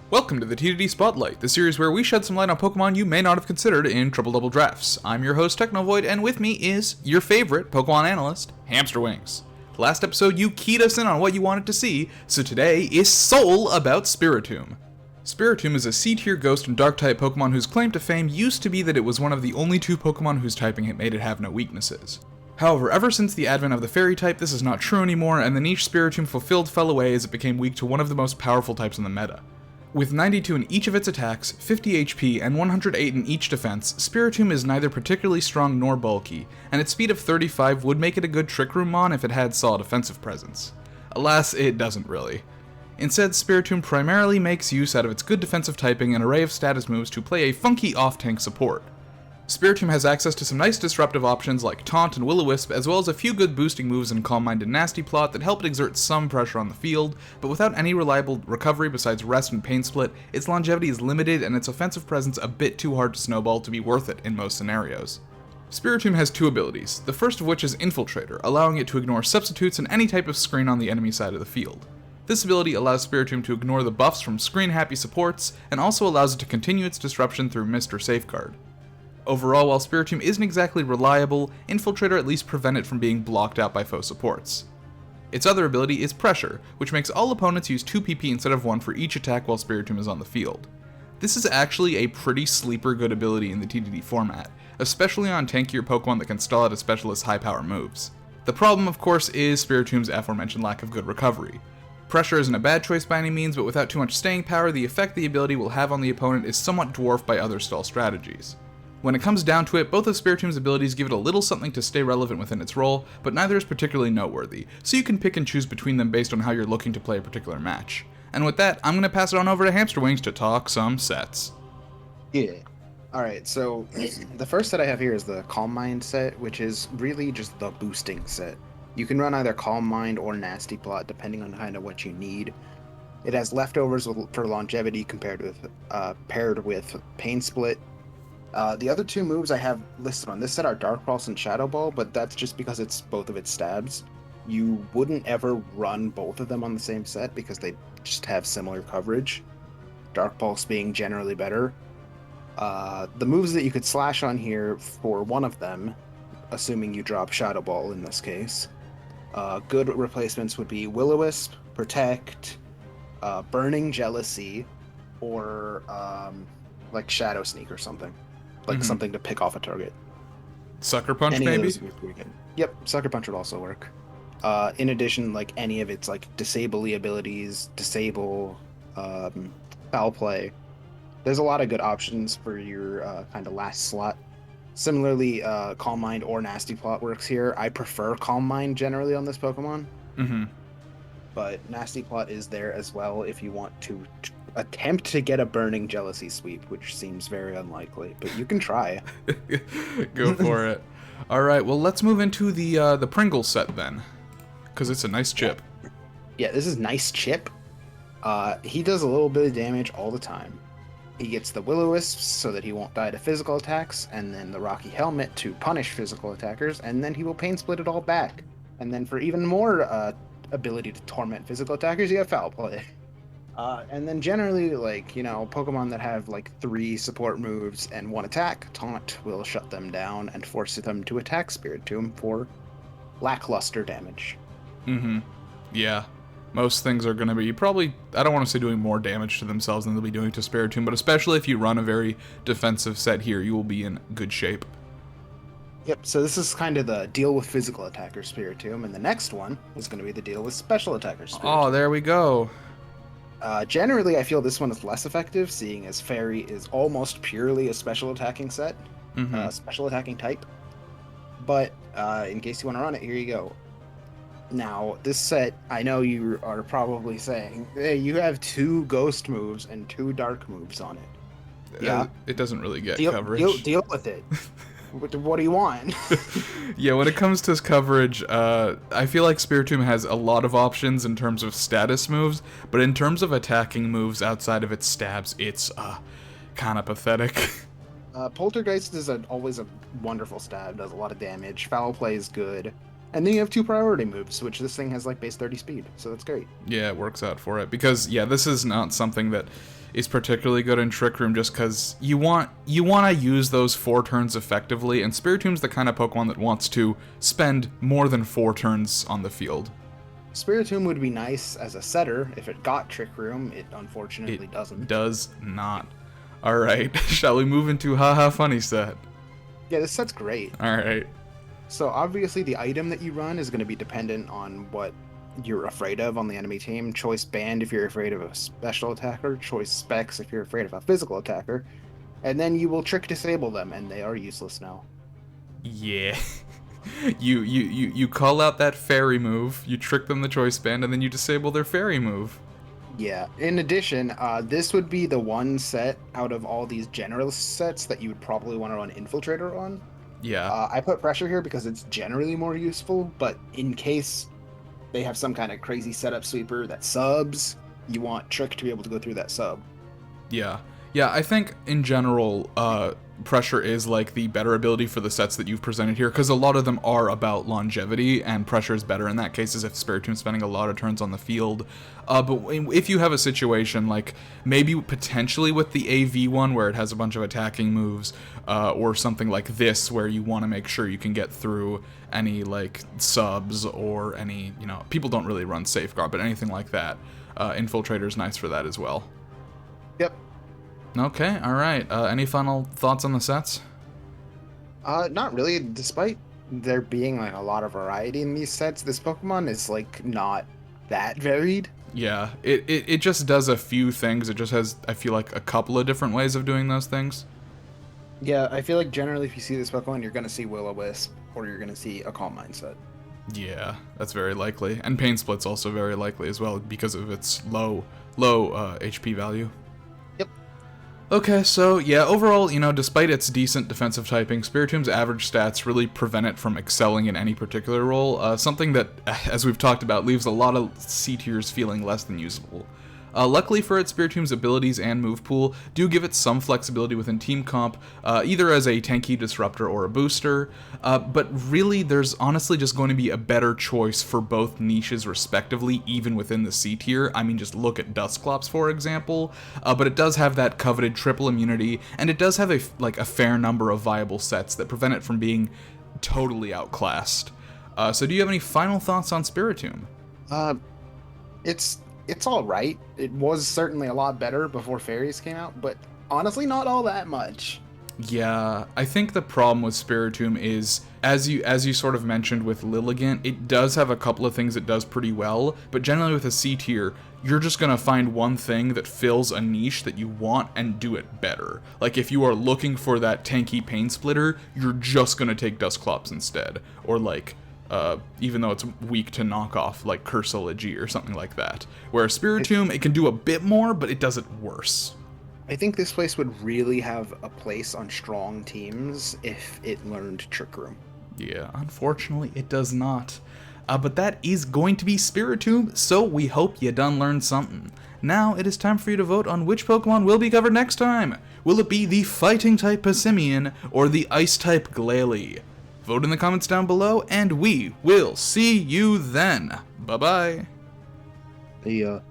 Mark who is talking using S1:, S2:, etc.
S1: Welcome to the TDD Spotlight, the series where we shed some light on Pokemon you may not have considered in Triple Double Drafts. I'm your host, Technovoid, and with me is your favorite Pokemon analyst, Hamsterwings. Last episode, you keyed us in on what you wanted to see, so today is sole about Spiritomb. Spiritomb is a C-tier ghost and dark-type Pokemon whose claim to fame used to be that it was one of the only two Pokemon whose typing it made it have no weaknesses. However, ever since the advent of the Fairy type, this is not true anymore, and the niche Spiritomb fulfilled fell away as it became weak to one of the most powerful types in the meta. With 92 in each of its attacks, 50 HP, and 108 in each defense, Spiritomb is neither particularly strong nor bulky, and its speed of 35 would make it a good Trick Room mon if it had solid offensive presence. Alas, it doesn't really. Instead, Spiritomb primarily makes use out of its good defensive typing and array of status moves to play a funky off-tank support. Spiritomb has access to some nice disruptive options like Taunt and Will-O-Wisp, as well as a few good boosting moves in Calm Mind and Nasty Plot that help it exert some pressure on the field, but without any reliable recovery besides Rest and Pain Split, its longevity is limited and its offensive presence a bit too hard to snowball to be worth it in most scenarios. Spiritomb has two abilities, the first of which is Infiltrator, allowing it to ignore substitutes and any type of screen on the enemy side of the field. This ability allows Spiritomb to ignore the buffs from screen-happy supports, and also allows it to continue its disruption through Mist or Safeguard. Overall, while Spiritomb isn't exactly reliable, Infiltrator at least prevent it from being blocked out by foe supports. Its other ability is Pressure, which makes all opponents use 2 PP instead of 1 for each attack while Spiritomb is on the field. This is actually a pretty sleeper good ability in the TDD format, especially on tankier Pokemon that can stall out a specialist's high power moves. The problem, of course, is Spiritomb's aforementioned lack of good recovery. Pressure isn't a bad choice by any means, but without too much staying power, the effect the ability will have on the opponent is somewhat dwarfed by other stall strategies. When it comes down to it, both of Spiritomb's abilities give it a little something to stay relevant within its role, but neither is particularly noteworthy, so you can pick and choose between them based on how you're looking to play a particular match. And with that, I'm going to pass it on over to Hamsterwings to talk some sets.
S2: Yeah. Alright, so the first set I have here is the Calm Mind set, which is really just the boosting set. You can run either Calm Mind or Nasty Plot, depending on kind of what you need. It has leftovers for longevity paired with Pain Split. The other two moves I have listed on this set are Dark Pulse and Shadow Ball, but that's just because it's both of its stabs. You wouldn't ever run both of them on the same set because they just have similar coverage. Dark Pulse being generally better. The moves that you could slash on here for one of them, assuming you drop Shadow Ball in this case, good replacements would be Will-O-Wisp, Protect, Burning Jealousy, or like Shadow Sneak or something. Like something to pick off a target.
S1: Sucker Punch, maybe?
S2: Yep, Sucker Punch would also work. In addition, like any of its like disable abilities, disable, foul play. There's a lot of good options for your kind of last slot. Similarly, Calm Mind or Nasty Plot works here. I prefer Calm Mind generally on this Pokemon. But Nasty Plot is there as well if you want to attempt to get a Burning Jealousy sweep, which seems very unlikely, but you can try.
S1: Go for it. Alright, well let's move into the Pringles set then, because it's a nice chip.
S2: Yeah, this is nice chip. He does a little bit of damage all the time. He gets the Will-O-Wisps so that he won't die to physical attacks, and then the Rocky Helmet to punish physical attackers, and then he will Pain Split it all back. And then for even more ability to torment physical attackers, you have Foul Play. And then generally, like, you know, Pokemon that have like 3 support moves and 1 attack, Taunt will shut them down and force them to attack Spiritomb for lackluster damage.
S1: Yeah. Most things are going to be probably, I don't want to say doing more damage to themselves than they'll be doing to Spiritomb, but especially if you run a very defensive set here, you will be in good shape.
S2: Yep, so this is kind of the deal with physical attacker Spiritomb, and the next one is going to be the deal with special attacker Spiritomb.
S1: Oh, there we go.
S2: Generally, I feel this one is less effective, seeing as Fairy is almost purely a special attacking set, special attacking type. But in case you want to run it, here you go. Now, this set, I know you are probably saying, hey, you have 2 ghost moves and 2 dark moves on it. Yeah.
S1: It doesn't really get coverage.
S2: Deal with it. What do you want?
S1: Yeah, when it comes to coverage, I feel like Spiritomb has a lot of options in terms of status moves, but in terms of attacking moves outside of its stabs, it's kind of pathetic.
S2: Poltergeist is always a wonderful stab, does a lot of damage. Foul Play is good. And then you have 2 priority moves, which this thing has like base 30 speed, so that's great.
S1: Yeah, it works out for it, because, yeah, this is not something that is particularly good in Trick Room just because you want to use those 4 turns effectively, and Spiritomb's the kind of Pokemon that wants to spend more than 4 turns on the field.
S2: Spiritomb would be nice as a setter if it got Trick Room. It unfortunately doesn't.
S1: Does not. Alright, shall we move into Haha Funny set?
S2: Yeah, this set's great.
S1: Alright.
S2: So obviously the item that you run is going to be dependent on what you're afraid of on the enemy team. Choice Band if you're afraid of a special attacker. Choice Specs if you're afraid of a physical attacker. And then you will Trick Disable them, and they are useless now.
S1: Yeah. You call out that fairy move, you trick them the Choice Band, and then you disable their fairy move.
S2: Yeah. In addition, this would be the one set out of all these generalist sets that you would probably want to run Infiltrator on.
S1: Yeah.
S2: I put Pressure here because it's generally more useful, but in case they have some kind of crazy setup sweeper that subs, you want Trick to be able to go through that sub.
S1: Yeah. Yeah, I think in general, Pressure is like the better ability for the sets that you've presented here, because a lot of them are about longevity, and Pressure is better in that case as if Spiritomb's spending a lot of turns on the field. But if you have a situation like maybe potentially with the AV one where it has a bunch of attacking moves, or something like this where you want to make sure you can get through any like subs or any, people don't really run Safeguard, but anything like that, Infiltrator's nice for that as well.
S2: Yep.
S1: Okay, alright. Any final thoughts on the sets?
S2: Not really. Despite there being like a lot of variety in these sets, this Pokemon is like not that varied.
S1: Yeah, it just does a few things. It just has, I feel like, a couple of different ways of doing those things.
S2: Yeah, I feel like generally if you see this Pokemon, you're going to see Will-O-Wisp, or you're going to see a Calm Mind set.
S1: Yeah, that's very likely. And Pain Split's also very likely as well because of its low HP value.
S2: Yep.
S1: Okay, so yeah, overall, despite its decent defensive typing, Spiritomb's average stats really prevent it from excelling in any particular role, something that, as we've talked about, leaves a lot of C tiers feeling less than usable. Luckily for it, Spiritomb's abilities and move pool do give it some flexibility within team comp, either as a tanky disruptor or a booster, but really there's honestly just going to be a better choice for both niches respectively, even within the C tier. I mean, just look at Dusclops, for example, but it does have that coveted triple immunity, and it does have a fair number of viable sets that prevent it from being totally outclassed. So do you have any final thoughts on Spiritomb?
S2: It's all right. It was certainly a lot better before Fairies came out, but honestly not all that much.
S1: Yeah, I think the problem with Spiritomb is, as you sort of mentioned with Lilligant, it does have a couple of things it does pretty well, but generally with a C tier, you're just gonna find one thing that fills a niche that you want and do it better. Like if you are looking for that tanky Pain Splitter, you're just gonna take Dusclops instead, or even though it's weak to knockoff, like Cursiligi or something like that. Whereas Spiritomb, it can do a bit more, but it does it worse.
S2: I think this place would really have a place on strong teams if it learned Trick Room.
S1: Yeah, unfortunately, it does not. But that is going to be Spiritomb, so we hope you done learned something. Now, it is time for you to vote on which Pokemon will be covered next time. Will it be the Fighting-type Passimian or the Ice-type Glalie? Vote in the comments down below, and we will see you then. Bye-bye.
S2: The